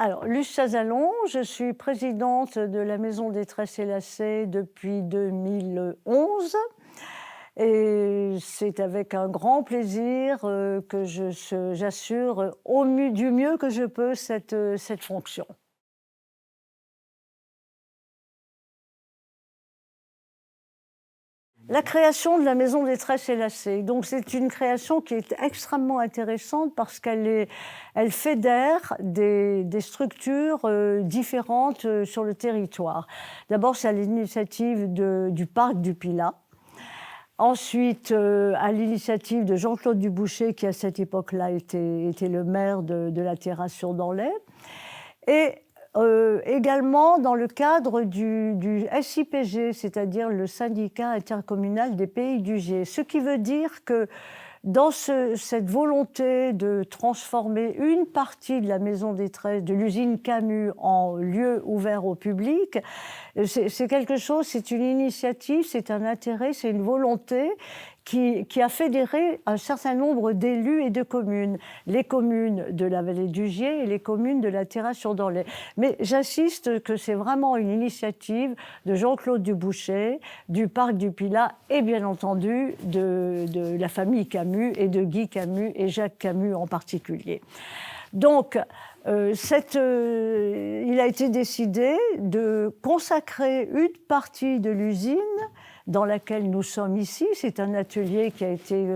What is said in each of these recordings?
Alors, Luce Chazalon, je suis présidente de la Maison des Tresses et Lacets depuis 2011 et c'est avec un grand plaisir que j'assure du mieux que je peux cette fonction. La création de la Maison des Tresses et Lacets, donc c'est une création qui est extrêmement intéressante parce elle fédère des structures différentes sur le territoire. D'abord, c'est à l'initiative du Parc du Pilat. Ensuite, à l'initiative de Jean-Claude Duboucher, qui à cette époque-là était le maire de la Terrasse sur Dorlay. Et également dans le cadre du SIPG, c'est-à-dire le syndicat intercommunal des Pays du Gier. Ce qui veut dire que dans cette volonté de transformer une partie de la Maison des Tresses, de l'usine Camus, en lieu ouvert au public, c'est quelque chose, c'est une initiative, c'est un intérêt, c'est une volonté qui a fédéré un certain nombre d'élus et de communes, les communes de la vallée du Gier et les communes de la Terrasse sur Dorlay. Mais j'insiste que c'est vraiment une initiative de Jean-Claude Duboucher, du Parc du Pilat et bien entendu de la famille Camus et de Guy Camus et Jacques Camus en particulier. Donc, il a été décidé de consacrer une partie de l'usine dans laquelle nous sommes ici. C'est un atelier qui a été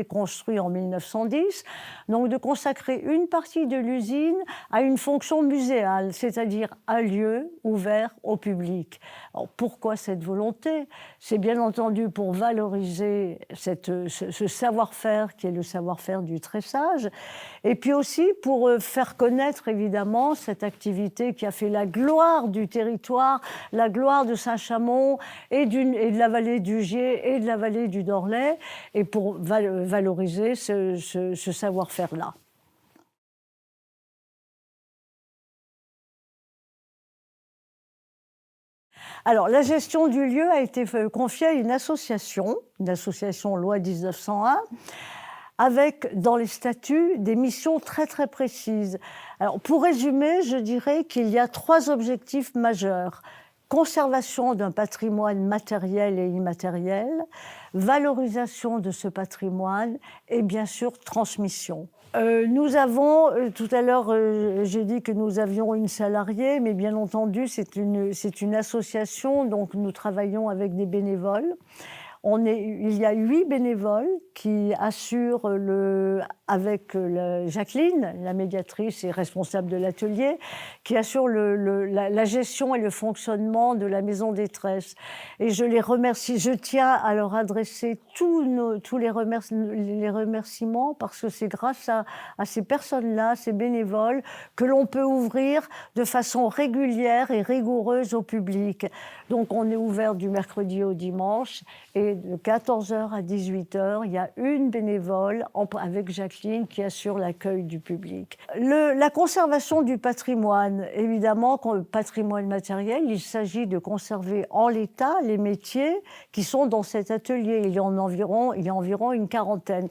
construit en 1910. Donc de consacrer une partie de l'usine à une fonction muséale, c'est-à-dire un lieu ouvert au public. Alors, pourquoi cette volonté? C'est bien entendu pour valoriser ce savoir-faire qui est le savoir-faire du tressage, et puis aussi pour faire connaître évidemment cette activité qui a fait la gloire du territoire, la gloire de Saint-Chamond et de la vallée du Gier et de la vallée du Dorlay, et pour valoriser ce savoir-faire-là. Alors, la gestion du lieu a été confiée à une association loi 1901, avec, dans les statuts, des missions très très précises. Alors, pour résumer, je dirais qu'il y a 3 objectifs majeurs: conservation d'un patrimoine matériel et immatériel, valorisation de ce patrimoine et bien sûr transmission. Nous avons, tout à l'heure, j'ai dit que nous avions une salariée, mais bien entendu, c'est une association, donc nous travaillons avec des bénévoles. Il y a 8 bénévoles qui assurent avec Jacqueline, la médiatrice et responsable de l'atelier, qui assure la gestion et le fonctionnement de la Maison des Tresses. Et je les remercie. Je tiens à leur adresser tous les remerciements, parce que c'est grâce à ces personnes-là, ces bénévoles, que l'on peut ouvrir de façon régulière et rigoureuse au public. Donc on est ouvert du mercredi au dimanche, et de 14h à 18h, il y a une bénévole avec Jacqueline qui assure l'accueil du public. La conservation du patrimoine, évidemment, le patrimoine matériel, il s'agit de conserver en l'état les métiers qui sont dans cet atelier. Il y a environ une quarantaine.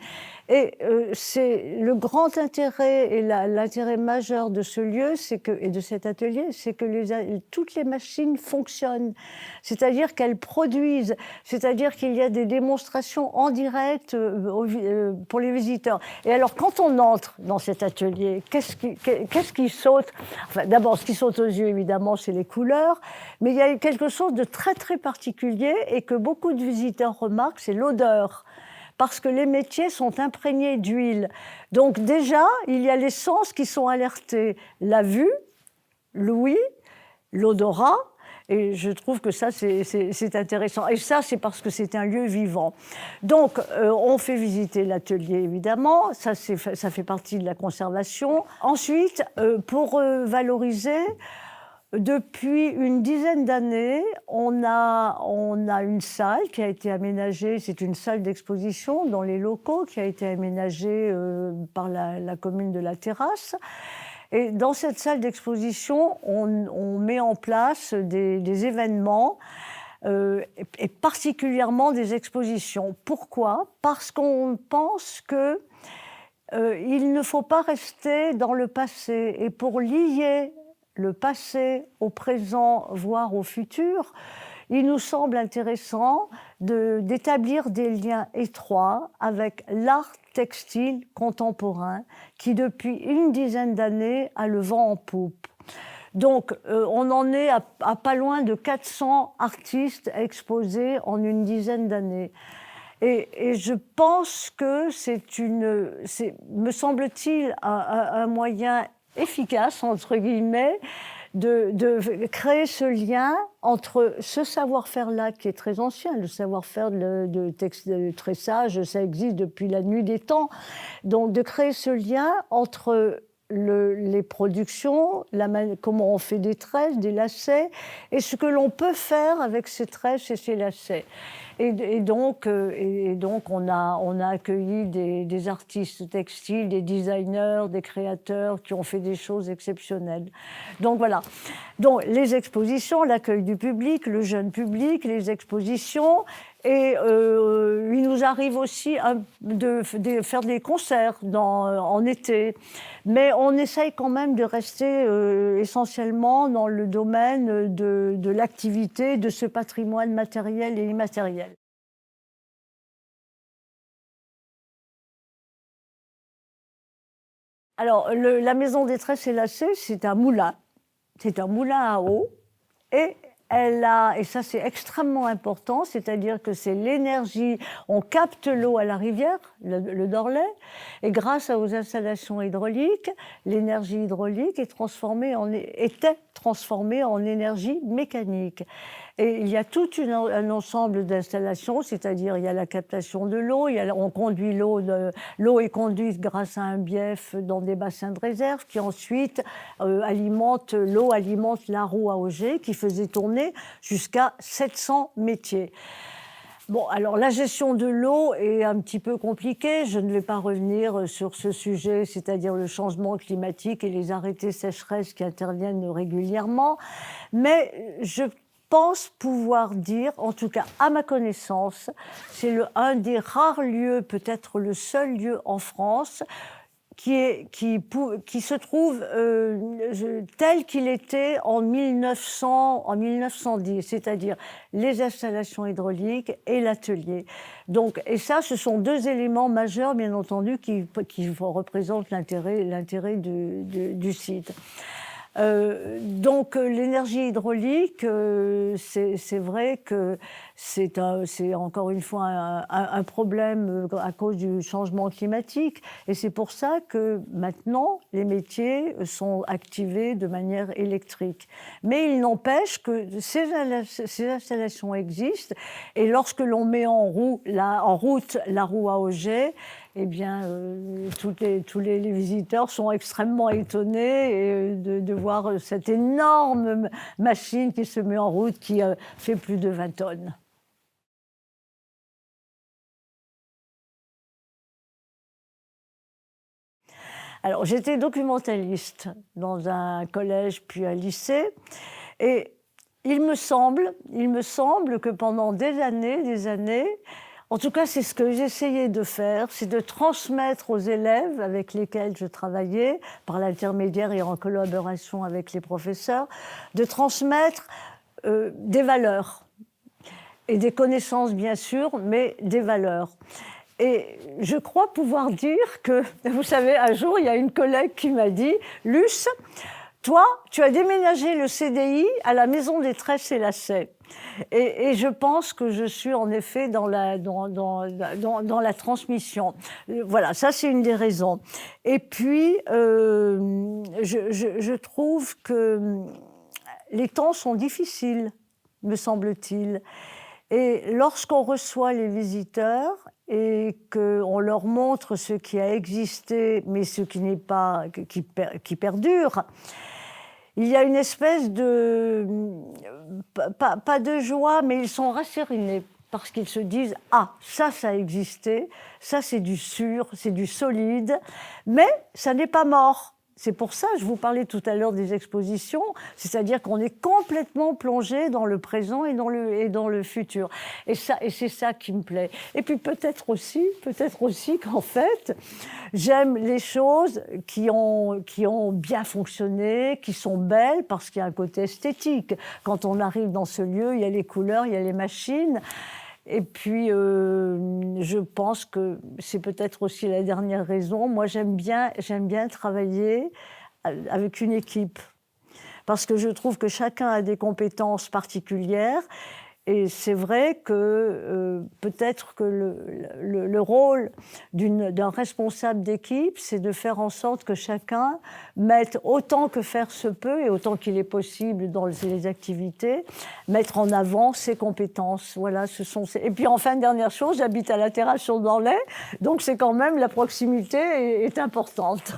Et c'est le grand intérêt et l'intérêt majeur de ce lieu et de cet atelier, c'est que toutes les machines fonctionnent, c'est-à-dire qu'elles produisent, c'est-à-dire qu'il y a des démonstrations en direct pour les visiteurs. Et alors, quand on entre dans cet atelier, qu'est-ce qui saute? Enfin, d'abord, ce qui saute aux yeux, évidemment, c'est les couleurs, mais il y a quelque chose de très, très particulier et que beaucoup de visiteurs remarquent, c'est l'odeur, parce que les métiers sont imprégnés d'huile. Donc déjà, il y a les sens qui sont alertés: la vue, l'ouïe, l'odorat. Et je trouve que ça, c'est intéressant. Et ça, c'est parce que c'est un lieu vivant. Donc, on fait visiter l'atelier, évidemment. Ça fait partie de la conservation. Ensuite, pour valoriser, depuis une dizaine d'années, on a une salle qui a été aménagée. C'est une salle d'exposition dans les locaux qui a été aménagée par la commune de la Terrasse. Et dans cette salle d'exposition, on met en place des événements et particulièrement des expositions. Pourquoi? Parce qu'on pense que il ne faut pas rester dans le passé. Et pour lier le passé au présent, voire au futur, il nous semble intéressant d'établir des liens étroits avec l'art textile contemporain qui, depuis une dizaine d'années, a le vent en poupe. Donc, on en est à pas loin de 400 artistes exposés en une dizaine d'années. Et je pense que me semble-t-il, un moyen efficace, entre guillemets, de créer ce lien entre ce savoir-faire-là, qui est très ancien, le savoir-faire de tressage, ça existe depuis la nuit des temps, donc de créer ce lien entre les productions, comment on fait des tresses, des lacets, et ce que l'on peut faire avec ces tresses et ces lacets. Et donc, on a accueilli des artistes textiles, des designers, des créateurs qui ont fait des choses exceptionnelles. Donc voilà. Donc les expositions, l'accueil du public, le jeune public, les expositions. Et il nous arrive aussi de faire des concerts en été. Mais on essaye quand même de rester essentiellement dans le domaine de l'activité, de ce patrimoine matériel et immatériel. Alors, la maison des tresses et lacets, c'est un moulin. C'est un moulin à eau. Et et ça c'est extrêmement important, c'est-à-dire que c'est l'énergie, on capte l'eau à la rivière, le Dorlay, et grâce aux installations hydrauliques, l'énergie hydraulique était transformée en énergie mécanique. Et il y a tout un ensemble d'installations, c'est-à-dire il y a la captation de l'eau, on conduit l'eau est conduite grâce à un bief dans des bassins de réserve qui ensuite alimente la roue à auger qui faisait tourner jusqu'à 700 métiers. Bon, alors la gestion de l'eau est un petit peu compliquée. Je ne vais pas revenir sur ce sujet, c'est-à-dire le changement climatique et les arrêtés sécheresse qui interviennent régulièrement. Mais je pense pouvoir dire, en tout cas à ma connaissance, c'est un des rares lieux, peut-être le seul lieu en France, qui se trouve tel qu'il était en 1910, c'est-à-dire les installations hydrauliques et l'atelier. Donc, et ça, ce sont deux éléments majeurs, bien entendu, qui représentent l'intérêt du site. Donc l'énergie hydraulique, c'est vrai que c'est encore une fois un problème à cause du changement climatique, et c'est pour ça que maintenant les métiers sont activés de manière électrique. Mais il n'empêche que ces installations existent, et lorsque l'on met en route la roue à auger, eh bien, tous les visiteurs sont extrêmement étonnés de voir cette énorme machine qui se met en route, qui fait plus de 20 tonnes. Alors, j'étais documentaliste dans un collège puis un lycée, et il me semble que pendant des années, en tout cas, c'est ce que j'essayais de faire, c'est de transmettre aux élèves avec lesquels je travaillais, par l'intermédiaire et en collaboration avec les professeurs, de transmettre des valeurs et des connaissances, bien sûr, mais des valeurs. Et je crois pouvoir dire que, vous savez, un jour, il y a une collègue qui m'a dit « Luce, toi, tu as déménagé le CDI à la maison des tresses et lacets. » Et je pense que je suis en effet dans la transmission. Voilà, ça c'est une des raisons. Et puis, je trouve que les temps sont difficiles, me semble-t-il. Et lorsqu'on reçoit les visiteurs et qu'on leur montre ce qui a existé, mais ce qui n'est pas, qui perdure, il y a une espèce de, pas de joie, mais ils sont rassérénés parce qu'ils se disent « Ah, ça a existé, ça c'est du sûr, c'est du solide, mais ça n'est pas mort. C'est pour ça, je vous parlais tout à l'heure des expositions, c'est-à-dire qu'on est complètement plongé dans le présent et dans le futur. Et c'est ça qui me plaît. Et puis peut-être aussi qu'en fait, j'aime les choses qui ont bien fonctionné, qui sont belles, parce qu'il y a un côté esthétique. Quand on arrive dans ce lieu, il y a les couleurs, il y a les machines. Et puis, je pense que c'est peut-être aussi la dernière raison. Moi, j'aime bien travailler avec une équipe, parce que je trouve que chacun a des compétences particulières. Et c'est vrai que peut-être que le rôle d'un responsable d'équipe, c'est de faire en sorte que chacun mette autant que faire se peut et autant qu'il est possible dans les activités, mettre en avant ses compétences. Voilà, Et puis enfin, dernière chose, j'habite à la Terrasse-sur-Danlay, donc c'est quand même, la proximité est importante.